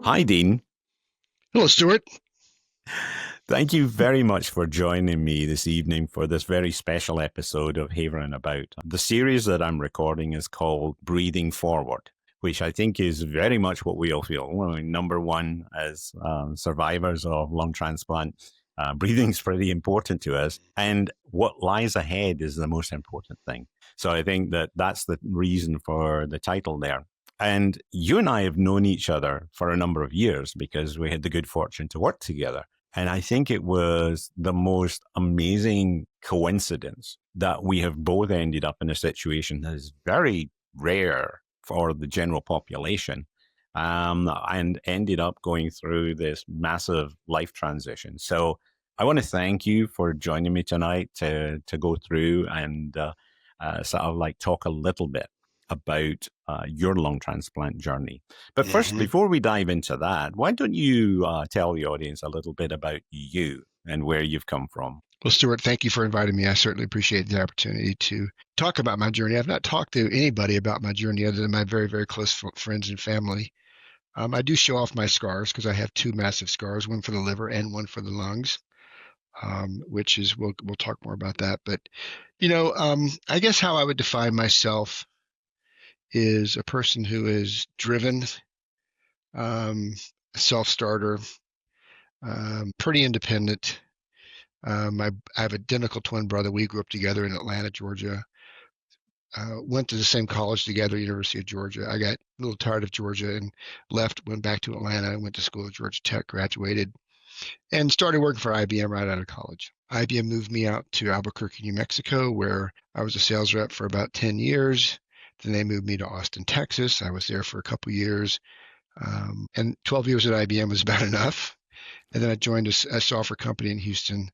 Hi, Dean. Hello, Stuart. Thank you very much for joining me this evening for this very special episode of Haverin About. The series that I'm recording is called Breathing Forward, which I think is very much what we all feel. Well, number one, as survivors of lung transplant, breathing is pretty important to us. And what lies ahead is the most important thing. So I think that that's the reason for the title there. And you and I have known each other for a number of years because we had the good fortune to work together. And I think it was the most amazing coincidence that we have both ended up in a situation that is very rare for the general population, and ended up going through this massive life transition. So I want to thank you for joining me tonight to go through and sort of like talk a little bit about your lung transplant journey. But first, hmm before we dive into that, why don't you tell the audience a little bit about you and where you've come from? Well, Stuart, thank you for inviting me. I certainly appreciate the opportunity to talk about my journey. I've not talked to anybody about my journey other than my very, very close friends and family. I do show off my scars because I have two massive scars, one for the liver and one for the lungs, which is we'll talk more about that. But I guess how I would define myself is a person who is driven, um, a self-starter, pretty independent. I have an identical twin brother. We grew up together in Atlanta, Georgia. Went to the same college together, University of Georgia. I got a little tired of Georgia and left, went back to Atlanta, and went to school at Georgia Tech, graduated, and started working for IBM right out of college. IBM moved me out to Albuquerque, New Mexico, where I was a sales rep for about 10 years. Then they moved me to Austin, Texas. I was there for a couple years. And 12 years at IBM was about enough. And then I joined a software company in Houston.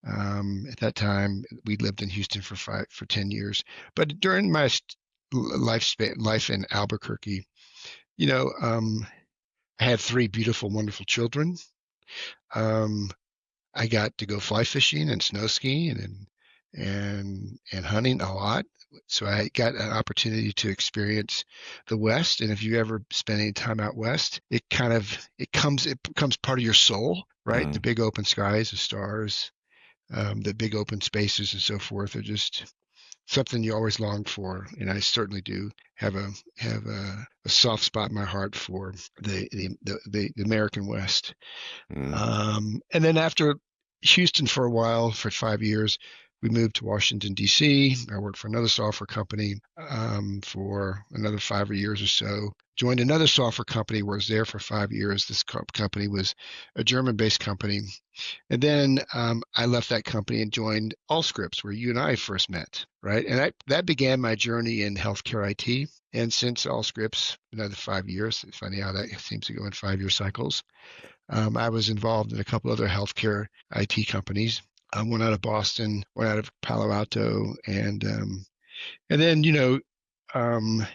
At that time, we lived in Houston for 10 years. But during my life in Albuquerque, you know, um, I had three beautiful, wonderful children. Um, I got to go fly fishing and snow skiing and hunting a lot. So I got an opportunity to experience the West. And if you ever spend any time out West, it becomes part of your soul, right? The Mm. big open skies, the stars, the big open spaces and so forth are just something you always long for. And I certainly do have a soft spot in my heart for the American West. Mm. And then after Houston for a while, for 5 years, we moved to Washington, D.C. I worked for another software company for another 5 years or so. Joined another software company where I was there for 5 years. This company was a German-based company. And then I left that company and joined Allscripts, where you and I first met, right? And that began my journey in healthcare IT. And since Allscripts, another 5 years, it's funny how that seems to go in 5 year cycles. I was involved in a couple other healthcare IT companies. One out of Boston, one out of Palo Alto, and then um,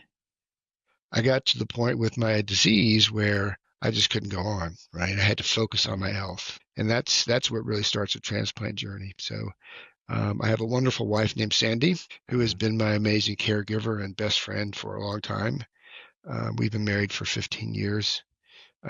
I got to the point with my disease where I just couldn't go on. Right, I had to focus on my health, and that's what really starts a transplant journey. So I have a wonderful wife named Sandy, who has Mm. been my amazing caregiver and best friend for a long time. We've been married for 15 years.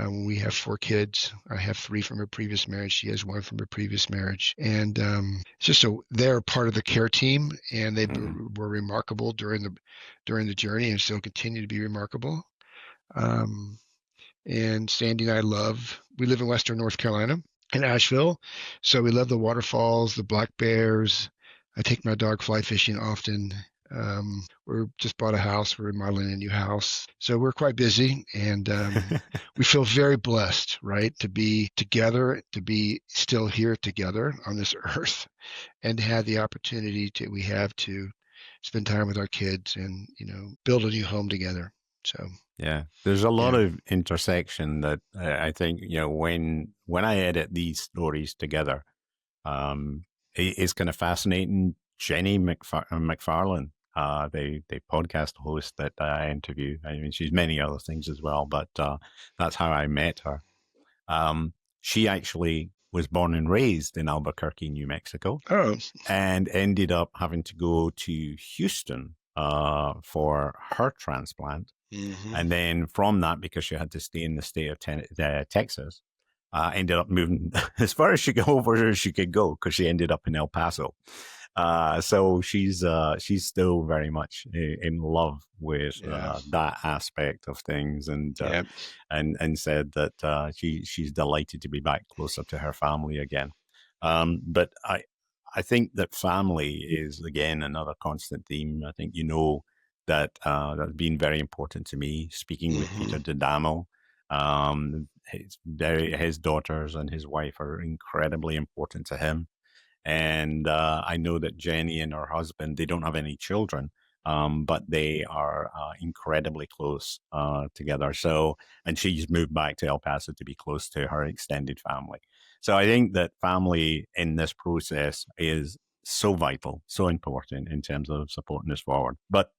We have four kids. I have three from her previous marriage. She has one from her previous marriage. And it's just they're part of the care team, and they Mm. were remarkable during the journey, and still continue to be remarkable. Um, and Sandy and I we live in Western North Carolina in Asheville, so we love the waterfalls, the black bears. I take my dog fly fishing often. We're just bought a house. We're remodeling a new house, so we're quite busy, and we feel very blessed, right, to be together, to be still here together on this earth, and to have the opportunity we have to spend time with our kids and build a new home together. So Yeah, there's a lot yeah. of intersection that I think when I edit these stories together, it's kind of fascinating. Jenny McFarlane, the podcast host that I interview. I mean, she's many other things as well, but that's how I met her. She actually was born and raised in Albuquerque, New Mexico, Oh, and ended up having to go to Houston for her transplant. Mm-hmm. And then from that, because she had to stay in the state of Texas, ended up moving as far as she could over as she could go because she ended up in El Paso. So she's still very much in love with Yeah. that aspect of things, Yeah. and said that she's delighted to be back closer to her family again. But I think that family is again another constant theme. I think that that's been very important to me. Speaking with Mm-hmm. Peter D'Adamo, his daughters and his wife are incredibly important to him. And I know that Jenny and her husband, they don't have any children, but they are incredibly close together. So, and she's moved back to El Paso to be close to her extended family. So I think that family in this process is so vital, so important in terms of supporting us forward. But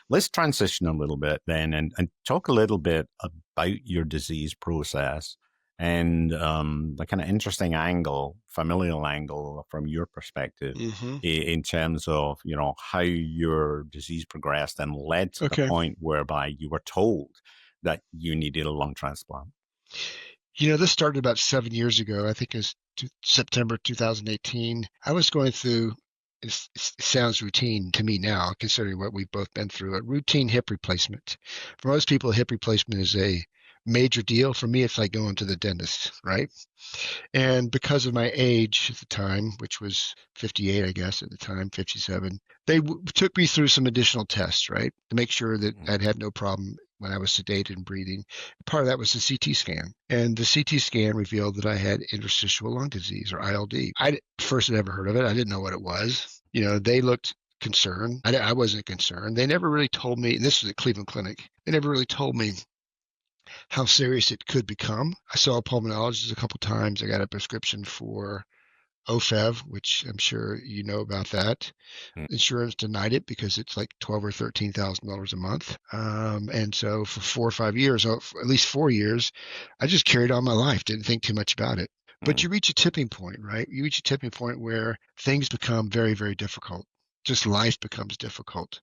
let's transition a little bit then and talk a little bit about your disease process and the kind of interesting angle, familial angle from your perspective Mm-hmm. in terms of, how your disease progressed and led to the Okay. point whereby you were told that you needed a lung transplant. This started about 7 years ago. I think it's September 2018. I was going through, it sounds routine to me now, considering what we've both been through, a routine hip replacement. For most people, hip replacement is a major deal. For me, it's like going to the dentist, right? And because of my age at the time, which was 58, I guess, at the time, 57, they took me through some additional tests, right, to make sure that I'd have no problem when I was sedated and breathing. Part of that was the CT scan. And the CT scan revealed that I had interstitial lung disease, or ILD. I first had never heard of it. I didn't know what it was. They looked concerned. I wasn't concerned. They never really told me, and this was at Cleveland Clinic, they never really told me how serious it could become. I saw a pulmonologist a couple times. I got a prescription for OFEV, which I'm sure you know about that. Mm. Insurance denied it because it's like $12,000 or $13,000 a month. And so for 4 or 5 years, or at least 4 years, I just carried on my life, didn't think too much about it. But Mm. you reach a tipping point, right? You reach a tipping point where things become very, very difficult. Just life becomes difficult.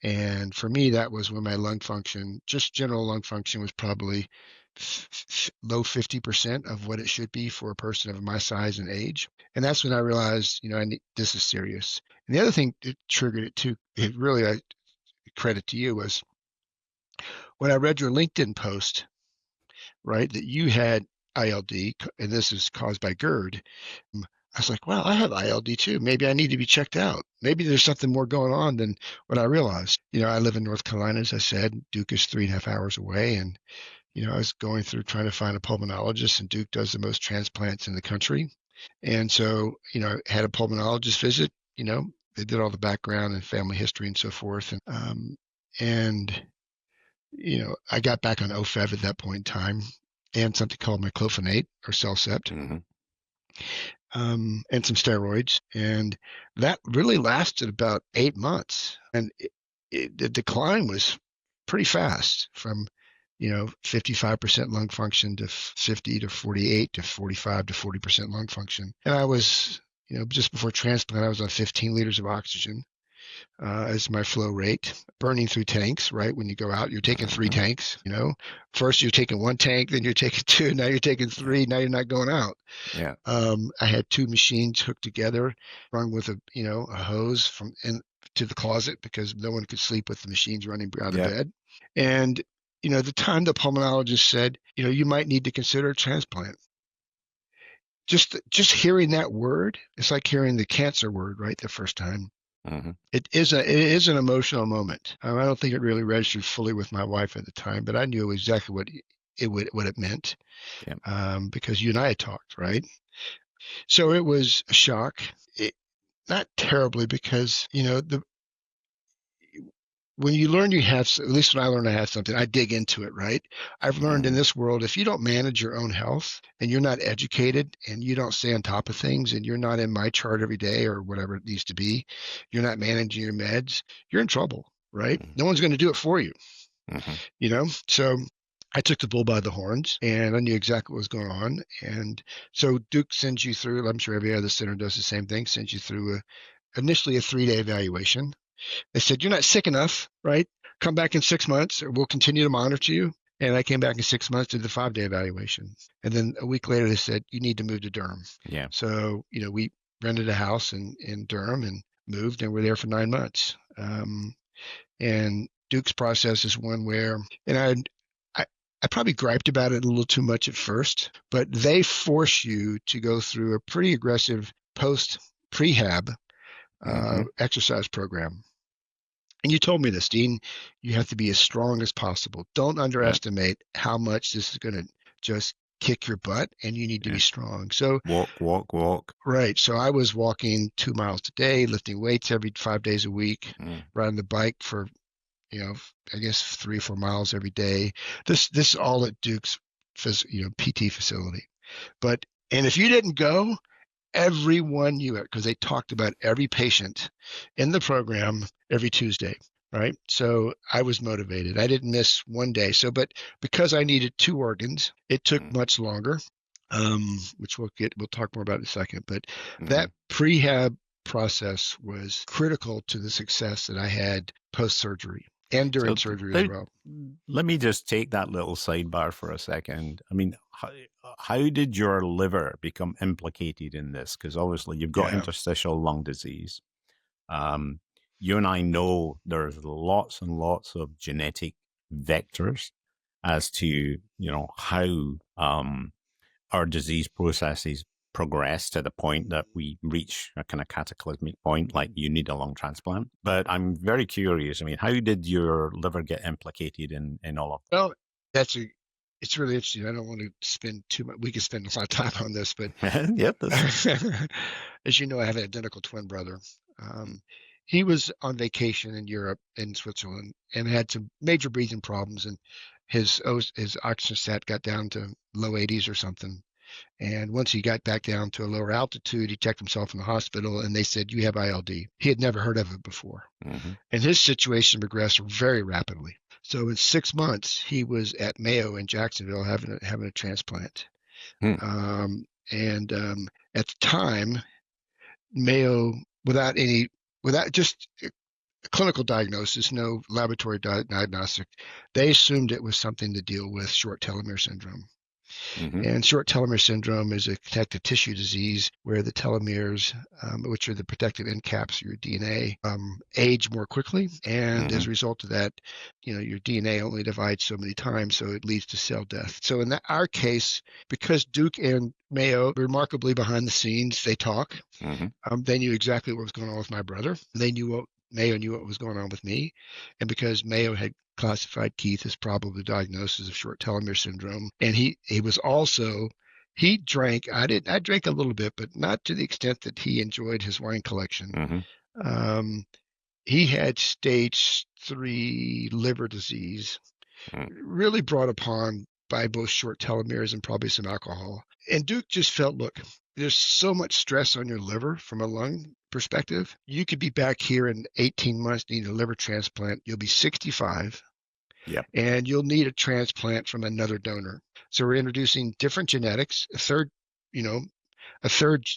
And for me, that was when my lung function, just general lung function, was probably low 50% of what it should be for a person of my size and age. And that's when I realized, this is serious. And the other thing that triggered it too, it really, I credit to you, was when I read your LinkedIn post, right, that you had ILD, and this is caused by GERD. I was like, well, I have ILD too. Maybe I need to be checked out. Maybe there's something more going on than what I realized. I live in North Carolina, as I said. Duke is 3.5 hours away. And, I was going through trying to find a pulmonologist, and Duke does the most transplants in the country. And so, had a pulmonologist visit. They did all the background and family history and so forth. And I got back on OFEV at that point in time, and something called myclophenate or Cellcept. Mm-hmm. And some steroids. And that really lasted about 8 months. And the decline was pretty fast from, 55% lung function to 50 to 48 to 45 to 40% lung function. And I was, just before transplant, I was on 15 liters of oxygen as my flow rate, burning through tanks, right? When you go out, you're taking 3 tanks, First you're taking 1 tank, then you're taking 2, now you're taking 3, now you're not going out. Yeah. I had 2 machines hooked together, run with a hose from in to the closet because no one could sleep with the machines running out of bed. And, the time the pulmonologist said, you might need to consider a transplant. Just hearing that word, it's like hearing the cancer word, right, the first time. Mm-hmm. It is an emotional moment. I don't think it really registered fully with my wife at the time, but I knew exactly what it meant, because you and I had talked, right? So it was a shock. Not terribly, because when you learn you have, at least when I learned I had something, I dig into it, right? I've learned in this world, if you don't manage your own health and you're not educated and you don't stay on top of things and you're not in my chart every day or whatever it needs to be, you're not managing your meds, you're in trouble, right? No one's going to do it for you, So I took the bull by the horns, and I knew exactly what was going on. And so Duke sends you through, I'm sure every other center does the same thing, sends you through initially a 3-day evaluation. They said, you're not sick enough, right? come back in 6 months. We'll continue to monitor you. And I came back in 6 months, did the 5-day evaluation. And then a week later, they said, you need to move to Durham. Yeah. So, we rented a house in Durham and moved, and we're there for 9 months. And Duke's process is one where, and I probably griped about it a little too much at first, but they force you to go through a pretty aggressive post-prehab exercise program. And you told me this, Dean, you have to be as strong as possible. Don't underestimate how much this is going to just kick your butt, and you need to be strong. So walk. Right. So I was walking 2 miles a day, lifting weights every 5 days a week, riding the bike for, I guess 3 or 4 miles every day. This all at Duke's, PT facility. And if you didn't go, everyone knew it because they talked about every patient in the program every Tuesday, right? So I was motivated. I didn't miss one day. But because I needed 2 organs, it took much longer, which we'll talk more about in a second. But that prehab process was critical to the success that I had post-surgery and during surgery as well. Let me just take that little sidebar for a second. I mean, how did your liver become implicated in this? Because obviously you've got interstitial lung disease. You and I know there's lots and lots of genetic vectors as to, how our disease processes progress to the point that we reach a kind of cataclysmic point, like you need a lung transplant. But I'm very curious. I mean, how did your liver get implicated in all of that? Well, it's really interesting. I don't want to spend too much. We could spend a lot of time on this, but as you know, I have an identical twin brother. He was on vacation in Europe, in Switzerland, and had some major breathing problems, and his oxygen sat got down to low 80s or something. And once he got back down to a lower altitude, he checked himself in the hospital, and they said, you have ILD. He had never heard of it before. And his situation progressed very rapidly. So in 6 months, he was at Mayo in Jacksonville having a transplant. And at the time, Mayo, without just a clinical diagnosis, no laboratory diagnostic, they assumed it was something to deal with short telomere syndrome. And short telomere syndrome is a connective tissue disease where the telomeres, which are the protective end caps of your DNA, age more quickly. And as a result of that, your DNA only divides so many times, so it leads to cell death. So in our case, because Duke and Mayo, remarkably behind the scenes, they talk. They knew exactly what was going on with my brother. Mayo knew what was going on with me. And because Mayo had classified Keith as probably diagnosis of short telomere syndrome, and he was also, he drank, I drank a little bit, but not to the extent that he enjoyed his wine collection. He had stage 3 liver disease, really brought upon by both short telomeres and probably some alcohol. And Duke just felt, look, there's so much stress on your liver from a lung perspective. You could be back here in 18 months needing a liver transplant. You'll be 65. And you'll need a transplant from another donor. So we're introducing different genetics, a third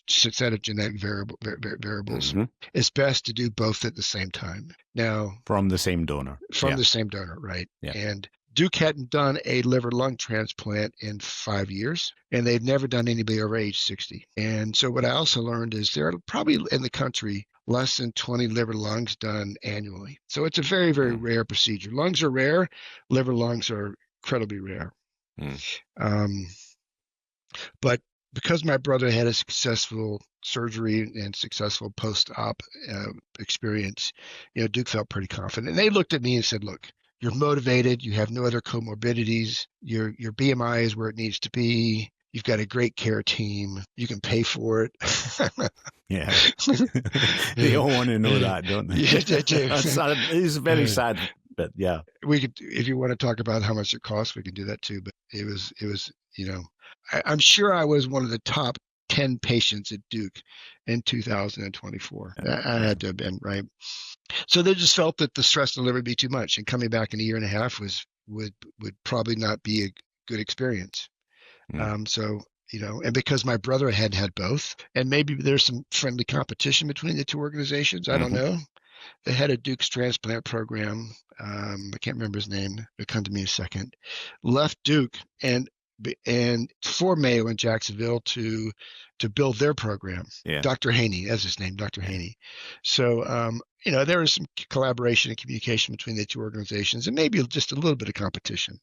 set of genetic variables. It's best to do both at the same time. Now, from the same donor. The same donor, right? And Duke hadn't done a liver-lung transplant in 5 years, and they've never done anybody over age 60. And so what I also learned is there are probably in the country less than 20 liver lungs done annually. So it's a very, very rare procedure. Lungs are rare. Liver lungs are incredibly rare. But because my brother had a successful surgery and successful post-op experience, Duke felt pretty confident. And they looked at me and said, look, you're motivated. You have no other comorbidities. Your BMI is where it needs to be. You've got a great care team. You can pay for it. Yeah. They all want to know that, don't they? Yeah, they do. It's very sad, but yeah. We could, if you want to talk about how much it costs, we can do that too. But it was, I'm sure I was one of the top 10 patients at Duke in 2024. I had to have been, right? So they just felt that the stress on the liver would be too much, and coming back in a year and a half would probably not be a good experience. So, and because my brother had both, and maybe there's some friendly competition between the two organizations, I don't know. the head of Duke's transplant program. I can't remember his name. It'll come to me in a second. Left Duke and for Mayo in Jacksonville to build their program. Yeah. Dr. Haney, that's his name, Dr. Haney. So, there was some collaboration and communication between the two organizations, and maybe just a little bit of competition,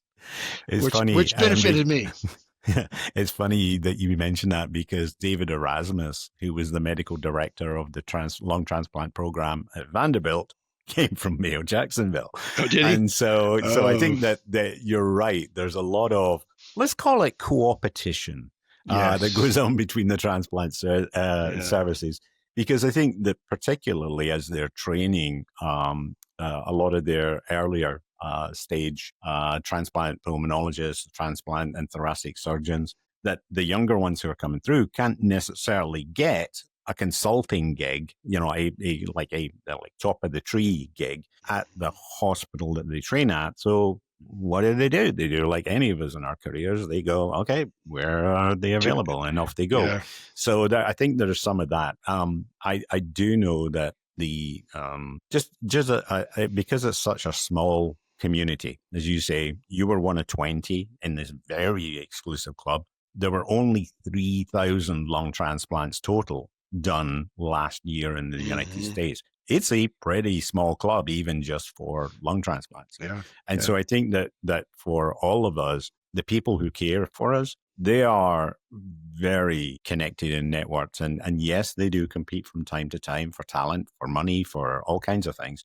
It's funny. which benefited me. It's funny that you mentioned that, because David Erasmus, who was the medical director of the lung transplant program at Vanderbilt, came from Mayo Jacksonville. Oh, did he? And so I think that you're right. There's a lot of, let's call it co-opetition, Yes. that goes on between the transplant services. Because I think that particularly as they're training a lot of their earlier stage transplant pulmonologists, transplant and thoracic surgeons, that the younger ones who are coming through can't necessarily get a consulting gig, a top of the tree gig at the hospital that they train at. So what do? They do like any of us in our careers. They go, okay, where are they available? And off they go. Yeah. So I think there's some of that. I do know that the because it's such a small community, as you say, you were one of 20 in this very exclusive club. There were only 3,000 lung transplants total done last year in the United States. It's a pretty small club, even just for lung transplants. Yeah. And so I think that for all of us, the people who care for us, they are very connected in networks. And yes, they do compete from time to time for talent, for money, for all kinds of things.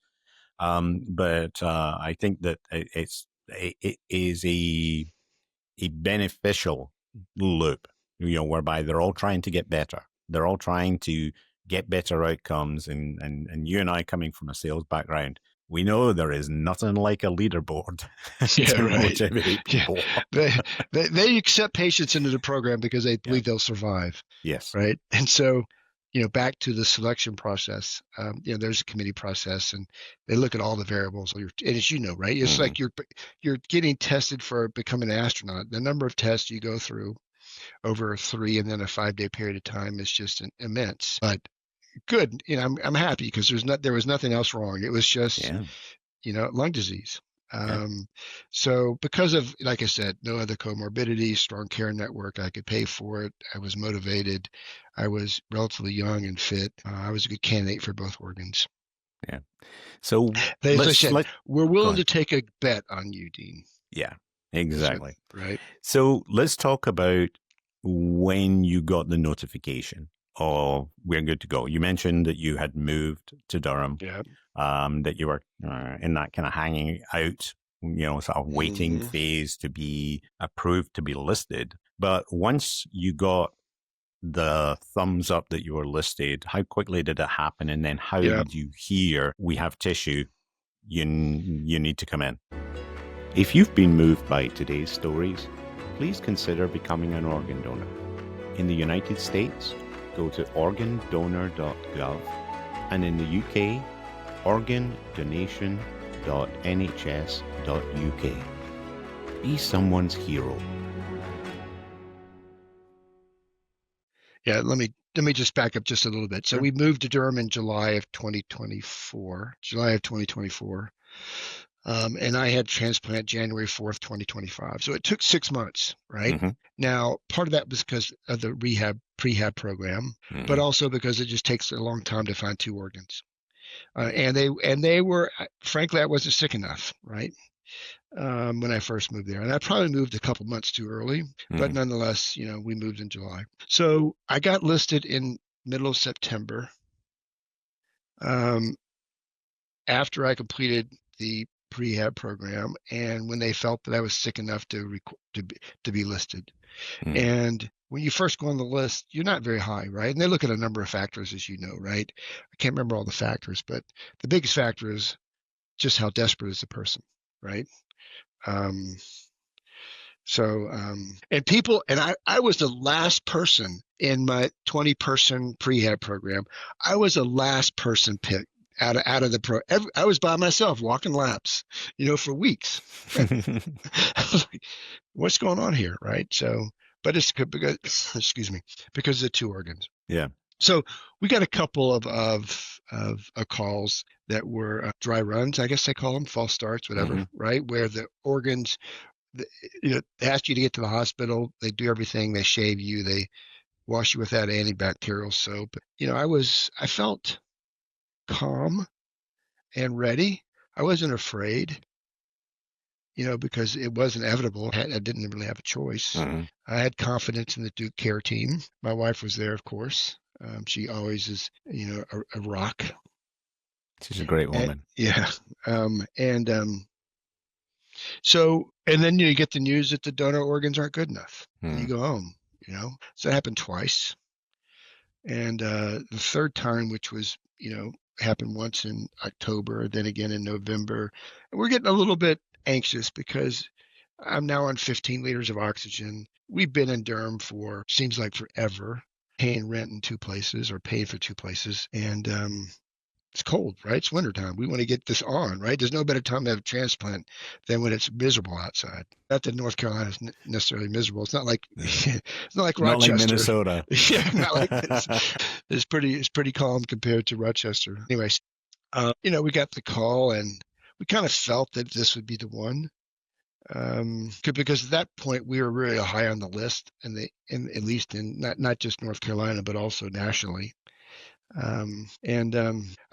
But I think that it is a beneficial loop, whereby they're all trying to get better. They're all trying to get better outcomes. And you and I, coming from a sales background, we know there is nothing like a leaderboard to motivate people. Yeah. They accept patients into the program because they believe they'll survive. Yes. Right. And so, back to the selection process, there's a committee process, and they look at all the variables. And as you know, right, it's like you're getting tested for becoming an astronaut. The number of tests you go through over 3 and then a 5-day period of time is just immense. But good, I'm happy because there was nothing else wrong. It was just lung disease. So because of, like I said, no other comorbidities, strong care network, I could pay for it. I was motivated. I was relatively young and fit. I was a good candidate for both organs. Yeah. So as I said, we're willing to take a bet on you, Dean. Yeah, exactly. Right. So let's talk about when you got the notification of we're good to go. You mentioned that you had moved to Durham. Yeah. That you were in that kind of hanging out, sort of waiting phase to be approved to be listed. But once you got the thumbs up that you were listed, how quickly did it happen? And then how did you hear, we have tissue, you need to come in? If you've been moved by today's stories, please consider becoming an organ donor. In the United States, go to organdonor.gov, and in the UK, organdonation.nhs.uk. Be someone's hero. Yeah, let me just back up just a little bit. So we moved to Durham in July of 2024. And I had transplant January 4th, 2025. So it took 6 months, right? Now, part of that was because of the prehab program, but also because it just takes a long time to find 2 organs. And they were, frankly, I wasn't sick enough, right? When I first moved there. And I probably moved a couple months too early, but nonetheless, we moved in July. So I got listed in middle of September after I completed the prehab program, and when they felt that I was sick enough to be listed. And when you first go on the list, you're not very high, right? And they look at a number of factors, as you know, right? I can't remember all the factors, but the biggest factor is just how desperate is the person, right? And I was the last person in my 20-person prehab program. I was the last person picked out of the I was by myself walking laps, for weeks. I was like, what's going on here, right? So, but it's because, because of the 2 organs. Yeah. So we got a couple of of calls that were dry runs, I guess they call them, false starts, whatever, Mm-hmm. right? Where the organs, they ask you to get to the hospital. They do everything. They shave you. They wash you with that antibacterial soap. I felt calm and ready. I wasn't afraid, because it was inevitable. I didn't really have a choice. Mm-hmm. I had confidence in the Duke care team. My wife was there, of course. She always is, a rock. She's a great And, woman. yeah. And then you get the news that the donor organs aren't good enough. And you go home, So that happened twice. And the third time, which was, happened once in October, then again in November. And we're getting a little bit anxious because I'm now on 15 liters of oxygen. We've been in Durham for, seems like forever, paying rent in two places or paying for two places. And it's cold, right? It's wintertime. We want to get this on, right? There's no better time to have a transplant than when it's miserable outside. Not that North Carolina is necessarily miserable. It's not like it's not like Not like Rochester. Minnesota. Yeah, not like this. It's pretty calm compared to Rochester. Anyways, we got the call and we kind of felt that this would be the one. Because at that point we were really high on the list, and at least in not just North Carolina but also nationally. I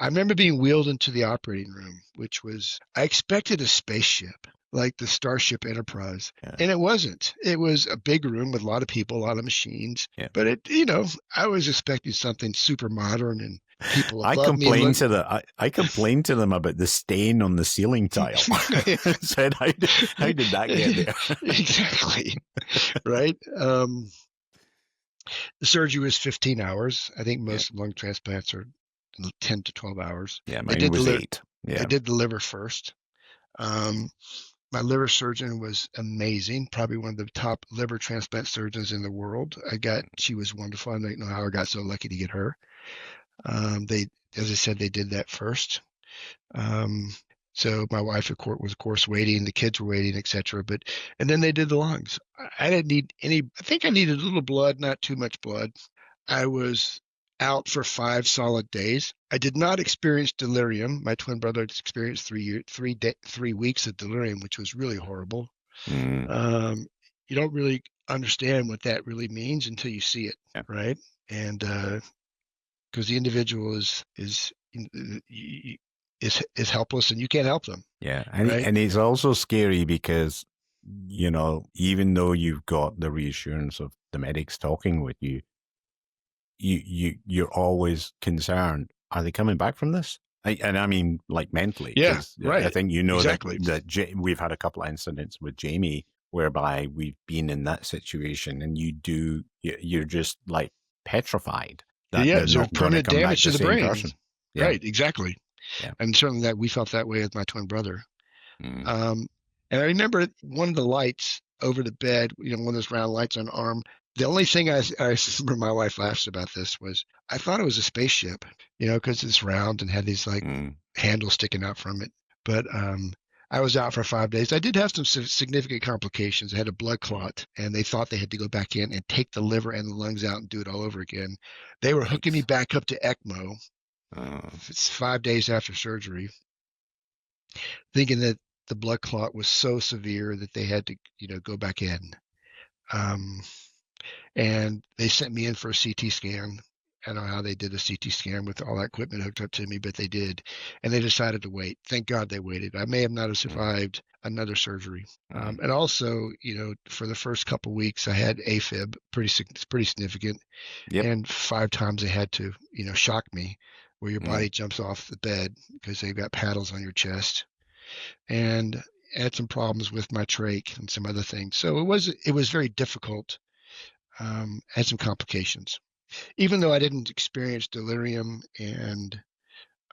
remember being wheeled into the operating room, which was, I expected a spaceship like the Starship Enterprise. Yeah. And it wasn't. It was a big room with a lot of people, a lot of machines. Yeah. But I was expecting something super modern and people above I complained to them about the stain on the ceiling tile. Said, how did that get there? Exactly. Right. The surgery was 15 hours. I think most lung transplants are 10 to 12 hours. Yeah, mine was 8. Yeah. They did the liver first. My liver surgeon was amazing, probably one of the top liver transplant surgeons in the world. She was wonderful. I don't know how I got so lucky to get her. As I said, they did that first. So my wife, of course, waiting. The kids were waiting, etc. And then they did the lungs. I didn't need any. I think I needed a little blood, not too much blood. I was out for 5 solid days. I did not experience delirium. My twin brother experienced 3 weeks of delirium, which was really horrible. You don't really understand what that really means until you see it, right? And because the individual is helpless and you can't help them. Yeah, and it's also scary because, even though you've got the reassurance of the medics talking with you, you're always concerned. Are they coming back from this? And I mean, like mentally. Yeah, right. I think exactly. that we've had a couple of incidents with Jamie whereby we've been in that situation, and you're just like petrified. So permanent damage to the brain. Person. Yeah. Right, exactly. Yeah. And certainly that we felt that way with my twin brother. And I remember one of the lights over the bed, one of those round lights on the arm. The only thing I remember, my wife laughs about this, was I thought it was a spaceship, because it's round and had these like handles sticking out from it. But I was out for 5 days. I did have some significant complications. I had a blood clot, and they thought they had to go back in and take the liver and the lungs out and do it all over again. They were hooking me back up to ECMO. It's 5 days after surgery, thinking that the blood clot was so severe that they had to, go back in. And they sent me in for a CT scan. I don't know how they did a CT scan with all that equipment hooked up to me, but they did. And they decided to wait. Thank God they waited. I may have not have survived another surgery. And also, for the first couple of weeks, I had AFib, pretty significant. Yep. And 5 times they had to, shock me, where your body jumps off the bed because they've got paddles on your chest. And I had some problems with my trach and some other things. So it was very difficult. Had some complications. Even though I didn't experience delirium and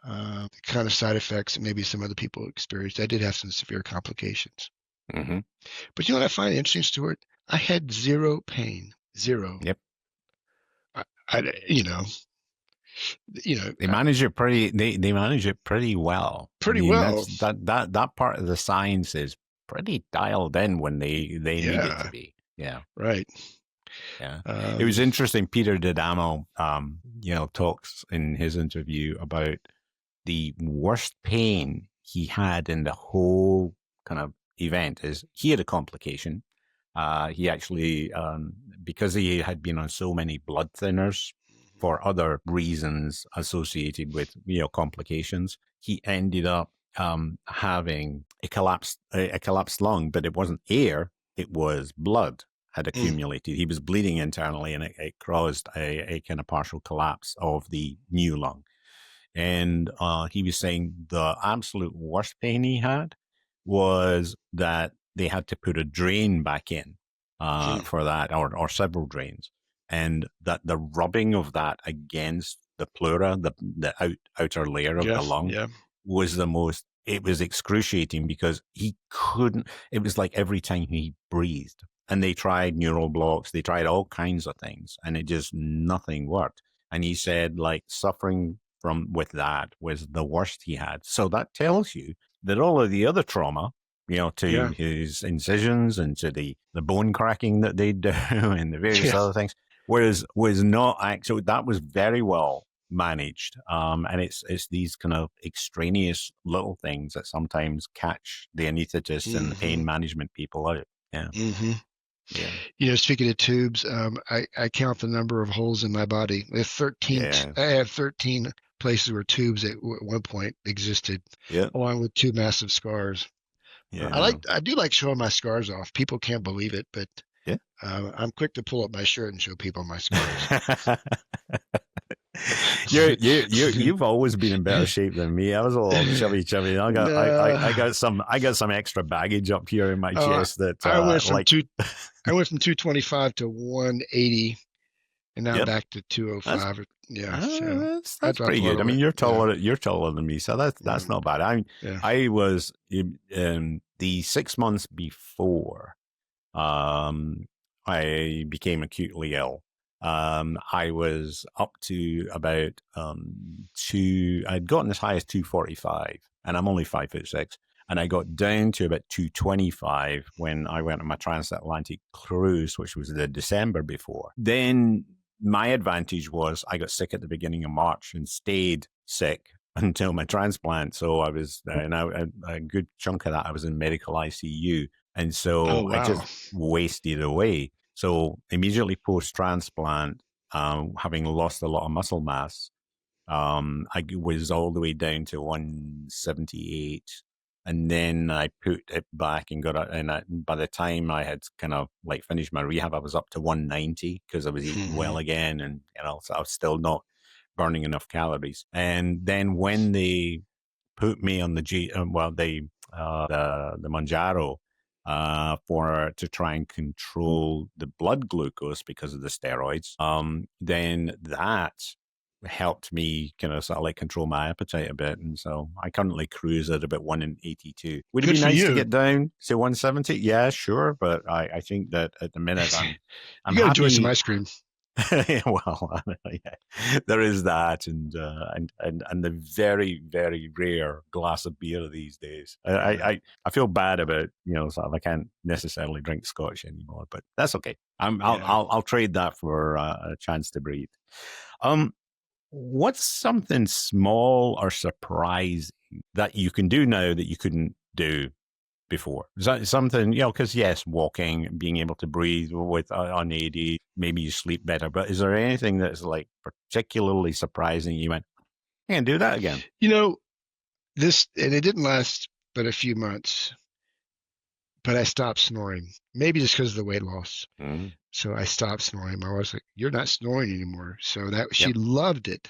kind of side effects that maybe some other people experienced, I did have some severe complications. Mm-hmm. But what I find interesting, Stuart, I had 0 pain, 0. Yep. They manage it pretty. They manage it pretty well. Well. That part of the science is pretty dialed in when they need it to be. Yeah. Right. Yeah. It was interesting. Peter D'Adamo, talks in his interview about the worst pain he had in the whole kind of event is he had a complication. He actually, because he had been on so many blood thinners for other reasons associated with complications, he ended up having a collapsed lung, but it wasn't air; it was blood had Mm. accumulated. He was bleeding internally, and it caused a kind of partial collapse of the new lung. And he was saying the absolute worst pain he had was that they had to put a drain back in Mm. for that, or several drains, and that the rubbing of that against the pleura, the outer layer of the Yes. lung, Yeah. was the most. It was excruciating because he couldn't. It was like every time he breathed, and they tried neural blocks, they tried all kinds of things, and it just nothing worked. And he said, like, suffering from with that was the worst he had. So that tells you that all of the other trauma, to Yeah. his incisions and to the bone cracking that they do and the various Yeah. other things, was not actually, that was very well managed. And it's these kind of extraneous little things that sometimes catch the anaesthetists and the pain Hmm. management people out. Yeah. Hmm. Yeah. Speaking of tubes, I count the number of holes in my body. Yeah. I have 13 places where tubes at one point existed, Yeah. along with two massive scars. Yeah. I do like showing my scars off. People can't believe it, but Yeah. I'm quick to pull up my shirt and show people my scars. You've always been in better shape than me. I was a little chubby. I No. got some extra baggage up here in my Oh, chest that I went from like. two I went from 225 to 180, and now Yep, back to that's 205. Yeah, so I that's dropped pretty a good. I little mean, bit. Yeah. you're taller than me, so that's Mm, not bad. I mean, yeah. I was the 6 months before um, I became acutely ill. I was up to about two. I'd gotten as high as 245, and I'm only 5'6", and I got down to about 225 when I went on my transatlantic cruise, which was the December before. Then my advantage was I got sick at the beginning of March and stayed sick until my transplant. So I was, and a good chunk of that I was in medical ICU. And Oh, so I wow. just wasted away. So immediately post transplant, having lost a lot of muscle mass, I was all the way down to 178. And then I put it back and got it. And by the time I had kind of like finished my rehab, I was up to 190 because I was eating Hmm. well again. And, so I was still not burning enough calories. And then when they put me on the Manjaro for to try and control the blood glucose because of the steroids. Then that helped me kind of sort of like control my appetite a bit, and so I currently cruise at about 182. Would it Good be for nice to you. get down to 170? Yeah, sure, but I think that at the minute I'm You got to enjoy some happy. ice cream. Well, yeah, there is that, and the very very rare glass of beer these days. Yeah. I feel bad about sort of I can't necessarily drink Scotch anymore, but that's okay. Yeah. I'll trade that for a chance to breathe. Um, what's something small or surprising that you can do now that you couldn't do before? Is that something, because yes, walking, being able to breathe with unaided, maybe you sleep better, but is there anything that's like particularly surprising? You went, I can do that again. You know, and it didn't last but a few months, but I stopped snoring. Maybe just because of the weight loss. Mm, So I stopped snoring. My wife's like, "You're not snoring anymore." So she yep. loved it.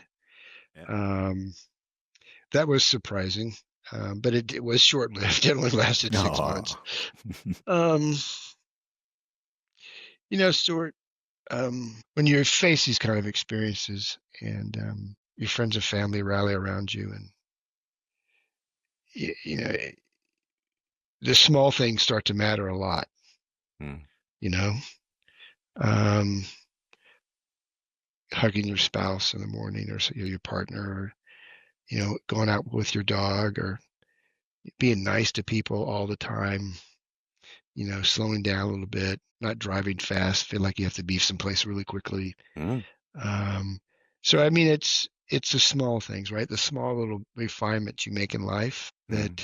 Yep. Um, that was surprising, but it was short lived. It only lasted 6 months. Oh. Um, Stuart, when you face these kind of experiences and your friends and family rally around you, and you know, the small things start to matter a lot. Mm, You know, um, hugging your spouse in the morning, or your partner, or going out with your dog, or being nice to people all the time. Slowing down a little bit, not driving fast, feel like you have to be someplace really quickly. mm, Um, so I mean, it's the small things, right? The small little refinements you make in life that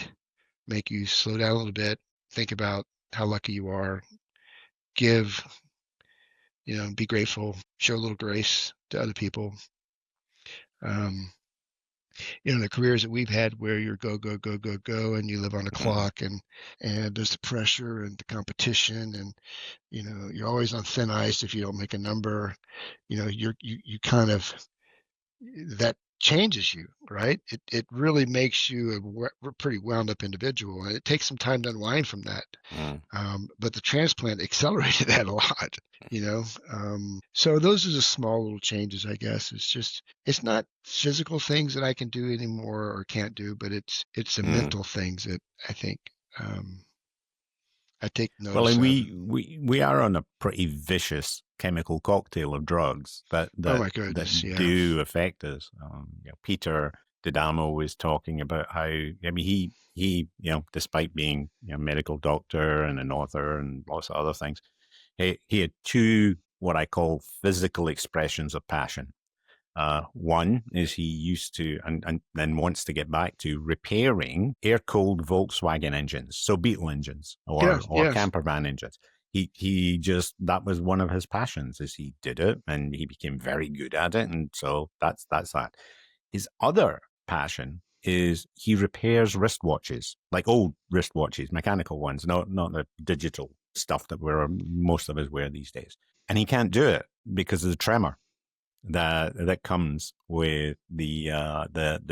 make you slow down a little bit, think about how lucky you are, give, be grateful, show a little grace to other people. The careers that we've had where you're go, go, go, go, go, and you live on a clock and there's the pressure and the competition and, you're always on thin ice if you don't make a number, you kind of, that changes you, right? It really makes you a pretty wound up individual, and it takes some time to unwind from that. But the transplant accelerated that a lot, So those are the small little changes, I guess. It's not physical things that I can do anymore or can't do, but it's the mental things that I think I take notice well, and of. we are on a pretty vicious chemical cocktail of drugs that Oh my goodness, yeah. do affect us. Peter D'Adamo was talking about how, I mean, he despite being a medical doctor and an author and lots of other things, he had two what I call physical expressions of passion. One is he used to and then wants to get back to repairing air-cooled Volkswagen engines, so Beetle engines or camper van engines. He just, that was one of his passions, is he did it and he became very good at it, and so that's that. His other passion is he repairs wristwatches, like old wristwatches, mechanical ones, not the digital stuff that most of us wear these days. And he can't do it because of the tremor that comes with the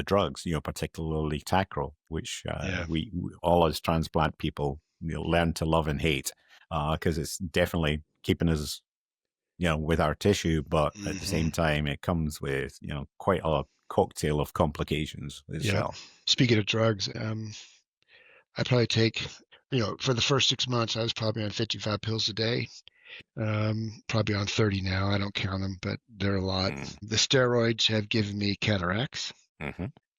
drugs, particularly Tacro, which we all as transplant people learn to love and hate, because it's definitely keeping us with our tissue, but at the same time it comes with quite a cocktail of complications as well. Speaking of drugs, I probably take, for the first 6 months I was probably on 55 pills a day. Probably on 30 now. I don't count them, but they're a lot. The steroids have given me cataracts.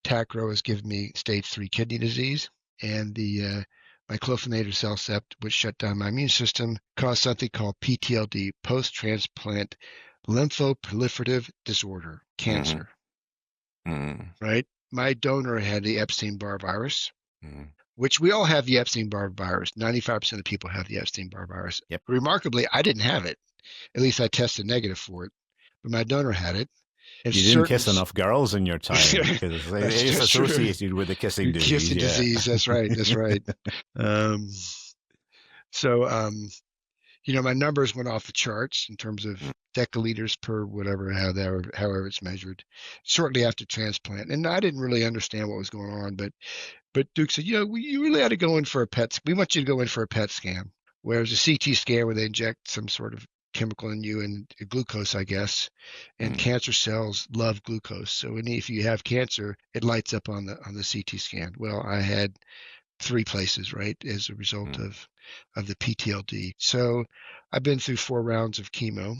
Tacro has given me stage 3 kidney disease, and the myclophenate cell sept, which shut down my immune system, caused something called PTLD, post-transplant lymphoproliferative disorder, cancer. Right? My donor had the Epstein-Barr virus. Which we all have the Epstein-Barr virus. 95% of people have the Epstein-Barr virus. Yep. Remarkably, I didn't have it. At least I tested negative for it. But my donor had it. You didn't kiss enough girls in your time because it's associated with the kissing disease. Kissing disease, that's right. That's right. My numbers went off the charts in terms of deciliters per whatever, however it's measured, shortly after transplant. And I didn't really understand what was going on, but Duke said, you really ought to go in for a PET. We want you to go in for a PET scan, where it's a CT scan where they inject some sort of chemical in you and glucose, I guess. And cancer cells love glucose. So if you have cancer, it lights up on the CT scan. Well, I had 3 places, right, as a result of the PTLD. So I've been through 4 rounds of chemo.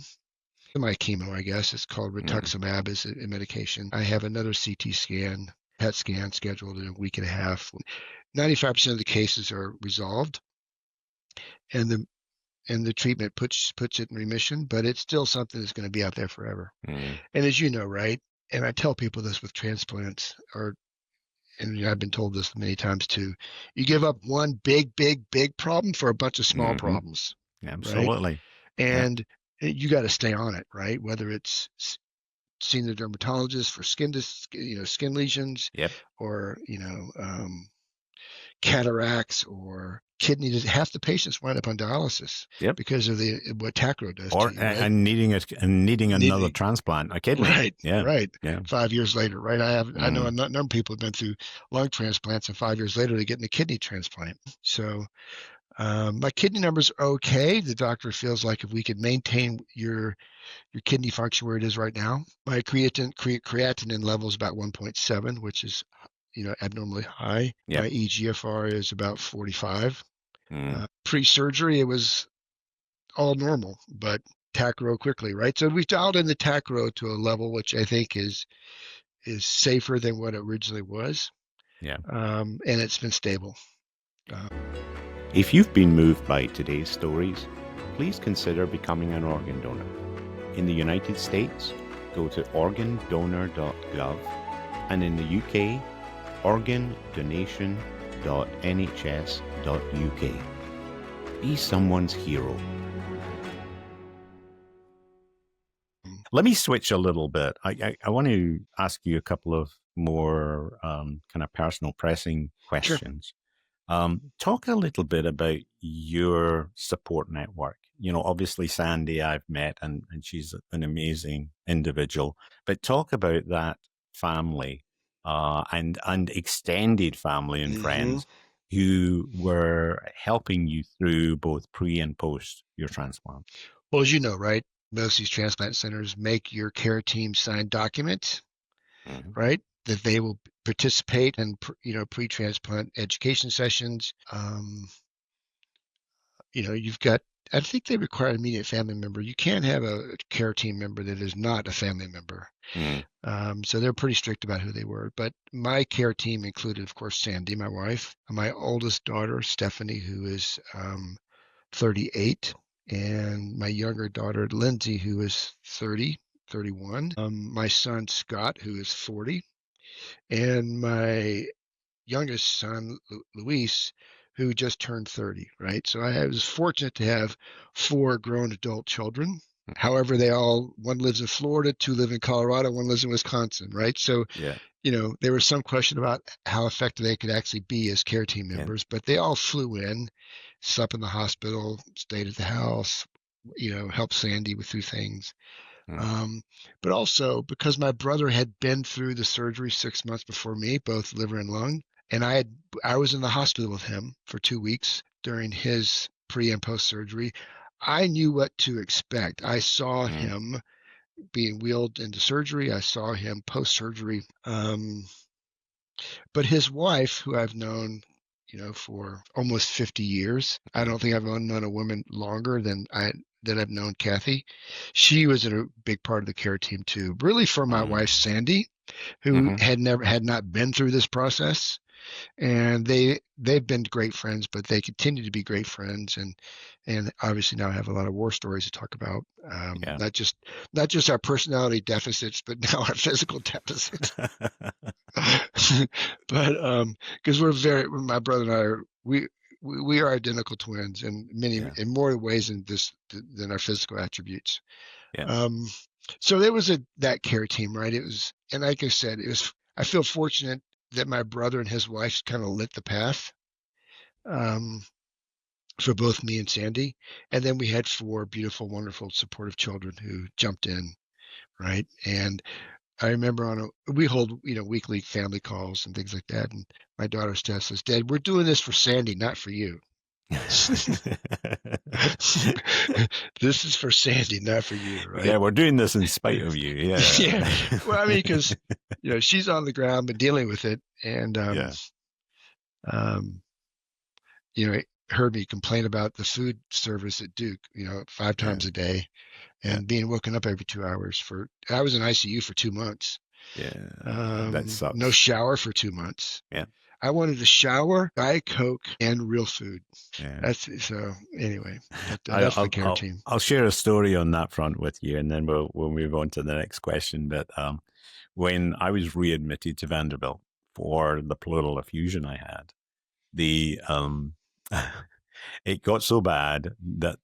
My chemo, I guess, it's called rituximab, is a medication. I have another CT scan, PET scan scheduled in a week and a half. 95% of the cases are resolved, and the treatment puts it in remission, but it's still something that's going to be out there forever. And as you know, right, and I tell people this with transplants, and I've been told this many times too, you give up one big problem for a bunch of small problems. Absolutely. Right? And you got to stay on it, right? Whether it's seeing the dermatologist for skin lesions, or cataracts or kidney disease. Half the patients wind up on dialysis because of what Tacro does to you, right? and needing another transplant, a kidney. Right. Right. Yeah. 5 years later, right? I know a number of people have been through lung transplants, and 5 years later they're getting a kidney transplant. So my kidney numbers are okay. The doctor feels like if we could maintain your kidney function where it is right now, my creatinine level is about 1.7, which is abnormally high. My eGFR is about 45. Pre-surgery, it was all normal, but Tacro quickly, right? So we dialed in the Tacro to a level which I think is safer than what it originally was. And it's been stable. If you've been moved by today's stories, please consider becoming an organ donor. In the United States, go to organdonor.gov, and in the UK, organdonation.nhs.uk. Be someone's hero. Let me switch a little bit. I want to ask you a couple of more kind of personal pressing Sure. questions. Talk a little bit about your support network. You know, obviously Sandy I've met and she's an amazing individual, but talk about that family and extended family and Mm-hmm. friends who were helping you through both pre and post your transplant. Well, as you know, right, most of these transplant centers make your care team sign documents, Mm-hmm. right, that they will participate in, pre-transplant education sessions. You've got, I think they require an immediate family member. You can't have a care team member that is not a family member. So they're pretty strict about who they were. But my care team included, of course, Sandy, my wife, my oldest daughter, Stephanie, who is 38, and my younger daughter, Lindsay, who is 30, 31. My son, Scott, who is 40, and my youngest son, Luis, who just turned 30, right? So I was fortunate to have 4 grown adult children. However, one lives in Florida, 2 live in Colorado, 1 lives in Wisconsin, right? So, Yeah. There was some question about how effective they could actually be as care team members, but they all flew in, slept in the hospital, stayed at the house, helped Sandy through things. But also because my brother had been through the surgery 6 months before me, both liver and lung, and I was in the hospital with him for 2 weeks during his pre and post surgery. I knew what to expect. I saw him being wheeled into surgery. I saw him post surgery. But his wife, who I've known, for almost 50 years, I don't think I've known a woman longer than I've known Kathy. She was a big part of the care team too, really for my wife, Sandy, who had not been through this process. And they've been great friends, but they continue to be great friends, and obviously now have a lot of war stories to talk about. Not just our personality deficits, but now our physical deficits. But because my brother and I we are identical twins in in more ways than our physical attributes. So there was that care team, right? It was, and like I said, I feel fortunate that my brother and his wife kind of lit the path for both me and Sandy. And then we had 4 beautiful, wonderful, supportive children who jumped in, right? And I remember we hold, weekly family calls and things like that. And my daughter Steph says, "Dad, we're doing this for Sandy, not for you." This is for Sandy, not for you, right? Yeah, we're doing this in spite of you. Yeah. Yeah. Well, I mean, because she's on the ground but dealing with it, and heard me complain about the food service at Duke, 5 times a day, and being woken up every 2 hours. I was in ICU for 2 months. Yeah, that sucks. No shower for 2 months. Yeah. I wanted to shower, Diet Coke, and real food. Yeah. So anyway, that's the care team. I'll share a story on that front with you, and then we'll move on to the next question. But when I was readmitted to Vanderbilt for the pleural effusion I had, it got so bad that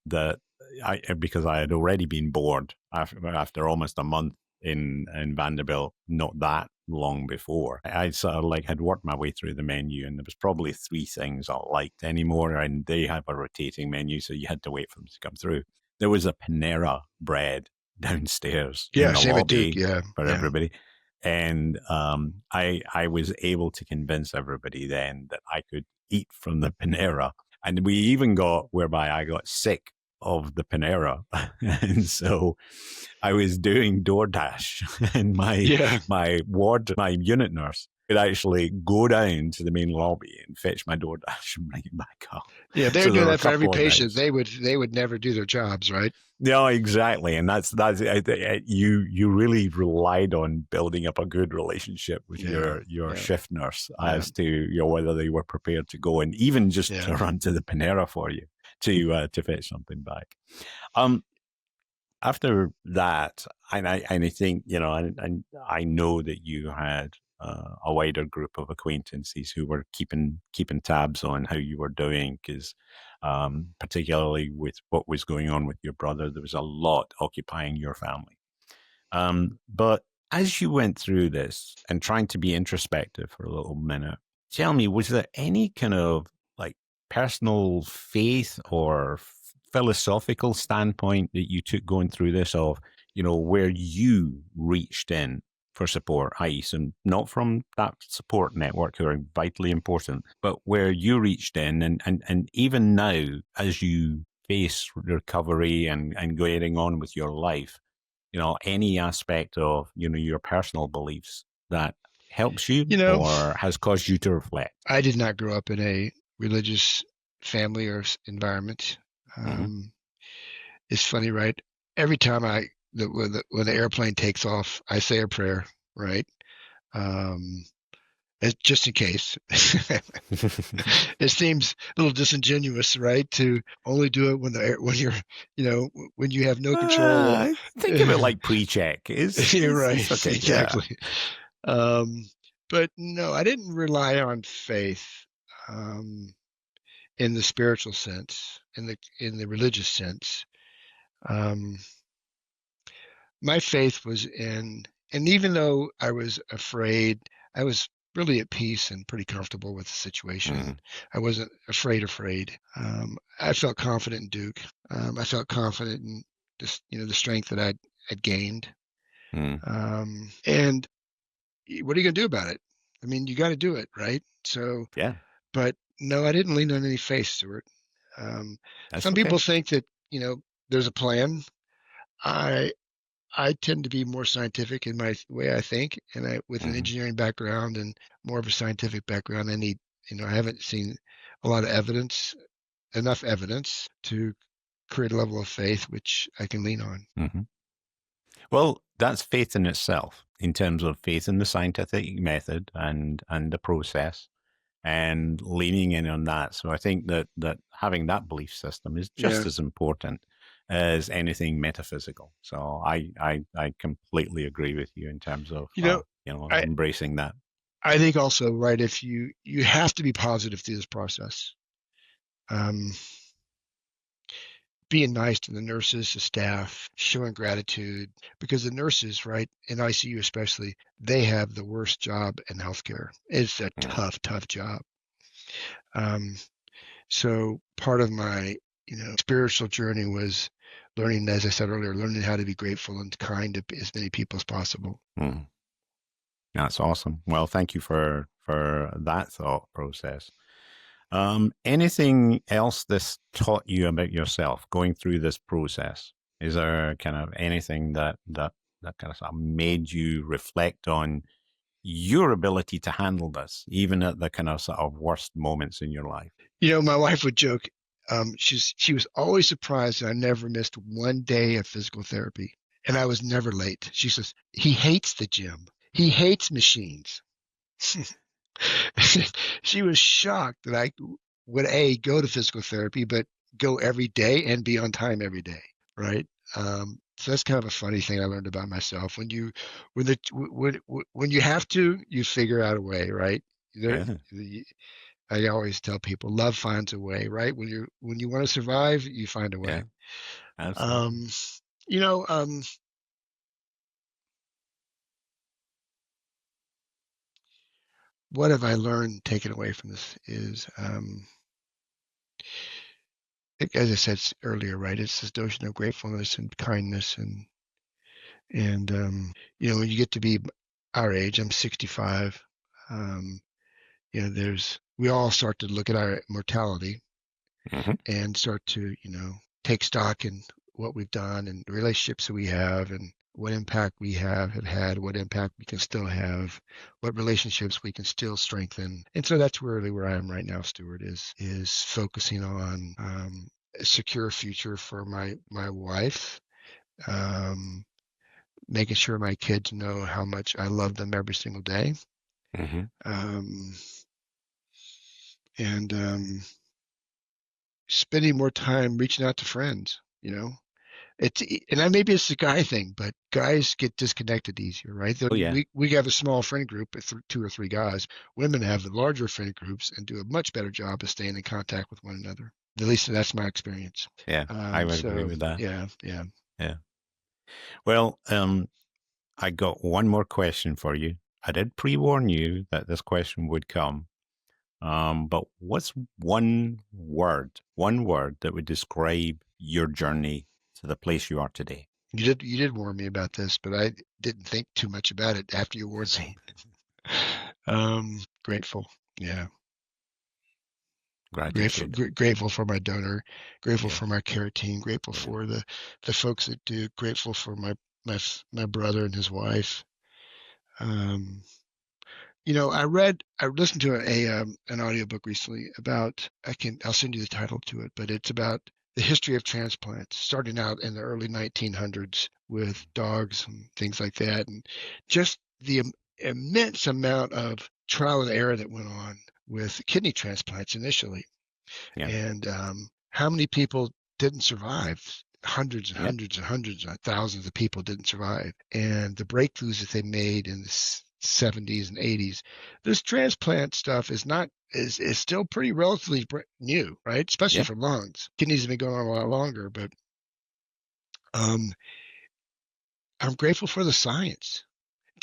because I had already been bored after almost a month in Vanderbilt, not that long before. I sort of had worked my way through the menu, and there was probably 3 things I liked anymore, and they have a rotating menu, so you had to wait for them to come through. There was a Panera bread downstairs in the lobby for everybody. And I was able to convince everybody then that I could eat from the Panera. And we even got whereby I got sick of the Panera. And so I was doing DoorDash, and my unit nurse could actually go down to the main lobby and fetch my DoorDash and bring it back up. Yeah, they're doing that for every patient. They would never do their jobs, right? No, exactly, and that's you really relied on building up a good relationship with your shift nurse as to whether they were prepared to go and even just to run to the Panera for you to fetch something back. after that, and I think, and I know that you had a wider group of acquaintances who were keeping tabs on how you were doing, because particularly with what was going on with your brother, there was a lot occupying your family. But as you went through this and trying to be introspective for a little minute, tell me, was there any kind of like personal faith or philosophical standpoint that you took going through this of, where you reached in for support, i.e., and not from that support network who are vitally important, but where you reached in and even now as you face recovery and going on with your life, any aspect of, your personal beliefs that helps you You know, or has caused you to reflect? I did not grow up in a religious family or environment. Mm-hmm. Um, it's funny, right? Every time when the airplane takes off, I say a prayer, right? Um, just in case. It seems a little disingenuous, right? To only do it when you're, when you have no control. Think of it like pre-check. It's, You're it's, it's right, okay. Yeah. exactly. Um, but no, I didn't rely on faith in the spiritual sense, in the religious sense. Um, my faith was and even though I was afraid, I was really at peace and pretty comfortable with the situation. Mm-hmm. I wasn't afraid. I felt confident in Duke. I felt confident in just, the strength that I'd gained. Mm-hmm. And what are you going to do about it? I mean, you got to do it, right? So, Yeah, but no, I didn't lean on any faith, Stuart. that's Some people okay. think that, there's a plan. I I tend to be more scientific in my way I think, and with an Mm-hmm. engineering background and more of a scientific background, I haven't seen a lot of evidence, enough evidence to create a level of faith which I can lean on. Mm-hmm. Well, that's faith in itself, in terms of faith in the scientific method and the process, and leaning in on that. So I think that having that belief system is just Yeah, as important as anything metaphysical. So I completely agree with you in terms of you know, I embracing that. I think also right if you have to be positive through this process. Um, Being nice to the nurses, the staff, showing gratitude, because the nurses, right, in ICU especially, they have the worst job in healthcare. It's a Mm, tough, tough job. Um, so part of my, spiritual journey was learning, as I said earlier, learning how to be grateful and kind to as many people as possible. mm. That's awesome. Well, thank you for that thought process. Anything else this taught you about yourself going through this process? Is there kind of anything that kind of, sort of made you reflect on your ability to handle this, even at the kind of sort of worst moments in your life? My wife would joke. She was always surprised that I never missed one day of physical therapy, and I was never late. She says he hates the gym. He hates machines. She was shocked that I would go to physical therapy, but go every day and be on time every day, right? So that's kind of a funny thing I learned about myself. When you have to, you figure out a way, right? There, Yeah, I always tell people, love finds a way, right? When you want to survive, you find a yeah, way. absolutely. Um, you know, what have I learned taken away from this is, as I said earlier, right? It's this notion of gratefulness and kindness, and when you get to be our age, I'm 65. Um, we all start to look at our mortality Hmm. and start to, take stock in what we've done and the relationships that we have and what impact we have had, what impact we can still have, what relationships we can still strengthen. And so that's really where I am right now, Stuart, is focusing on a secure future for my wife, um, making sure my kids know how much I love them every single day, Hmm. um, and spending more time reaching out to friends. And maybe it's a guy thing, but guys get disconnected easier, right? Oh, yeah. We have a small friend group of 2 or 3 guys. Women have the larger friend groups and do a much better job of staying in contact with one another. At least that's my experience. Yeah, I would agree So with that. yeah, yeah. Yeah. Well, I got one more question for you. I did pre-warn you that this question would come. But what's one word that would describe your journey to the place you are today? You did warn me about this, but I didn't think too much about it after you warned me. Grateful. Yeah. Gratitude. Grateful for my donor, grateful Yeah. for my care team, grateful Yeah. for the folks that do, grateful for my brother and his wife. Um, I listened to an audiobook recently about, I'll send you the title to it, but it's about the history of transplants, starting out in the early 1900s with dogs and things like that, and just the immense amount of trial and error that went on with kidney transplants initially, Yeah. and how many people didn't survive. Hundreds and Yep. hundreds and hundreds, thousands of people didn't survive, and the breakthroughs that they made in the 70s and 80s. This transplant stuff is still pretty relatively new, right? Especially Yeah. for lungs. Kidneys have been going on a lot longer, but um, I'm grateful for the science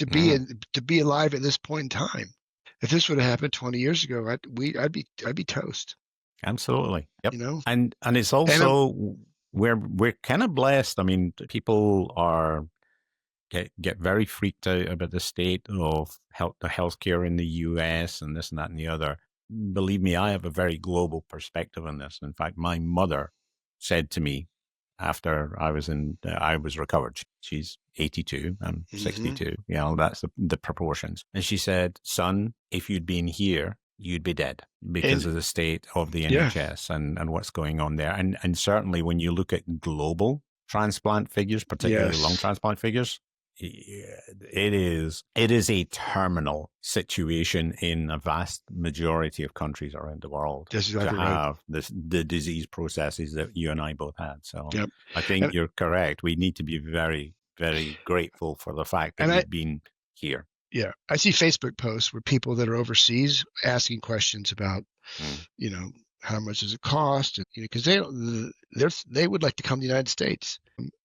Hmm. to be alive at this point in time. If this would have happened 20 years ago, I'd be toast. Absolutely. Yep. You know, And it's and also we're kind of blessed. I mean, people are get very freaked out about the state of the healthcare in the U.S. and this and that and the other. Believe me, I have a very global perspective on this. In fact, my mother said to me after I was recovered. She's 82, I'm hmm 62. You know, that's the proportions. And she said, "Son, if you'd been here, you'd be dead because and of the state of the yeah, NHS and what's going on there." And certainly when you look at global transplant figures, particularly lung yes, transplant figures, it is a terminal situation in a vast majority of countries around the world that's to exactly right. have the disease processes that you and I both had. So Yep. I think And you're correct. We need to be very, very grateful for the fact that and we've been here. yeah, I see Facebook posts where people that are overseas asking questions about, Mm, you know, how much does it cost? And, because they would like to come to the United States,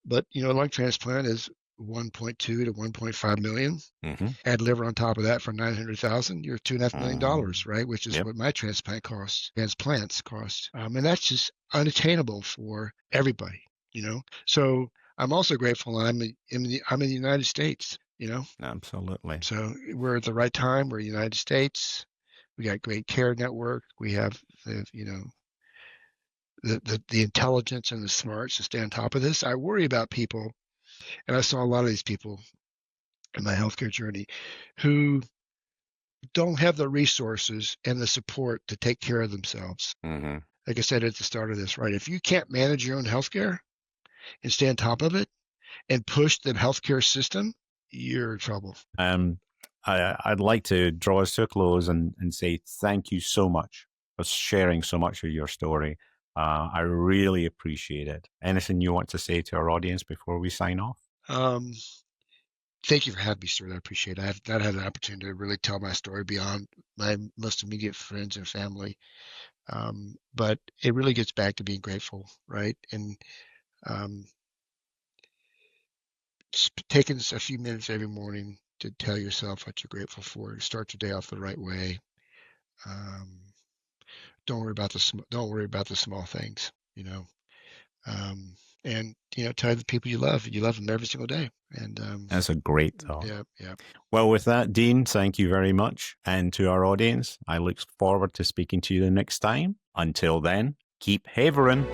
but lung transplant is 1.2 to 1.5 million. hmm Add liver on top of that for 900,000, you're $2.5 million, right? Which is Yep. what my transplants cost, and that's just unattainable for everybody. So I'm also grateful I'm in the United States. Absolutely. So we're at the right time. We're in the United States. We got great care network. We have the intelligence and the smarts to stay on top of this. I worry about people, and I saw a lot of these people in my healthcare journey who don't have the resources and the support to take care of themselves. hmm Like I said at the start of this, right? If you can't manage your own healthcare and stay on top of it and push the healthcare system, you're in trouble. Um, I'd like to draw us to a close and say thank you so much for sharing so much of your story. I really appreciate it. Anything you want to say to our audience before we sign off? Um, Thank you for having me, Stuart. I appreciate it. I have not had an opportunity to really tell my story beyond my most immediate friends and family. But it really gets back to being grateful, right? And um, taking a few minutes every morning to tell yourself what you're grateful for, to start your day off the right way. Um, don't worry about the small things, and tell the people you love them every single day. And That's a great thought. yeah, yeah. Well, with that, Dean, thank you very much. And to our audience, I look forward to speaking to you the next time. Until then, keep havering.